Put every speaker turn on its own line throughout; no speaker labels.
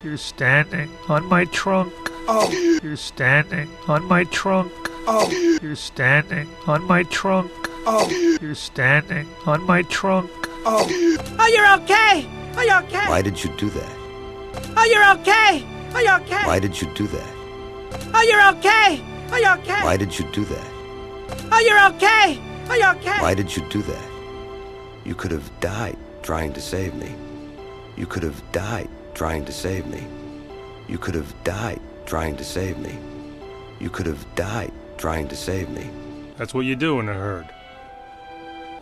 You're standing on my trunk.
Oh.
You're standing on my trunk.
Oh.
You're standing on my trunk.
Oh.
You're standing on my trunk.
Oh. Oh, you're okay. Are you okay?
Why did you do that?
Oh, you're okay. Are you okay?
Why did you do that?
Oh, you're okay. Are you okay?
Why did you do that?
Oh, you're okay. Are you okay?
Why did you do that? You could have died trying to save me. You could have died trying to save me. You could have died trying to save me. You could have died trying to save me.
That's what you do in a herd.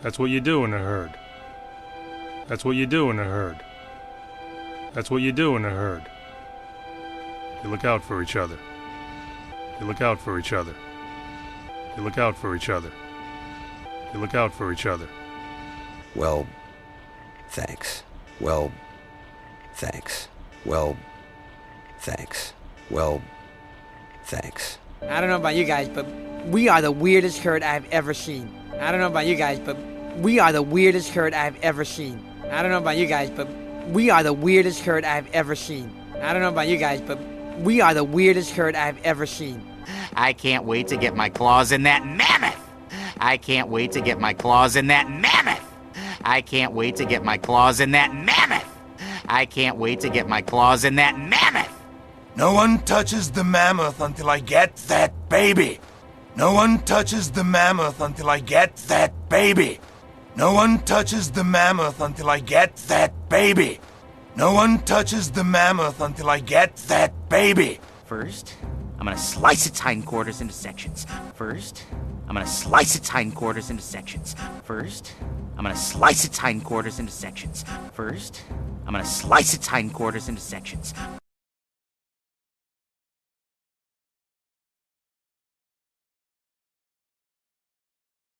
That's what you do in a herd. That's what you do in a herd. That's what you do in a herd. You look out for each other. You look out for each other. You look out for each other. You look out for each other.
Well, thanks. Well, thanks. Well, thanks. Well, thanks.
I don't know about you guys, but we are the weirdest herd I've ever seen. I don't know about you guys, but we are the weirdest herd I've ever seen. I don't know about you guys, but we are the weirdest herd I've ever seen. I don't know about you guys, but we are the weirdest herd I've ever seen.
I can't wait to get my claws in that mammoth. I can't wait to get my claws in that mammoth. I can't wait to get my claws in that mammoth. I can't wait to get my claws in that mammoth.
No one touches the mammoth until I get that baby. No one touches the mammoth until I get that baby. No one touches the mammoth until I get that baby. No one touches the mammoth until I get that baby.
First, I'm gonna slice its hindquarters into sections. First, I'm gonna slice its hindquarters into sections. First, I'm gonna slice its hindquarters into sections. First, I'm gonna slice its hindquarters into sections.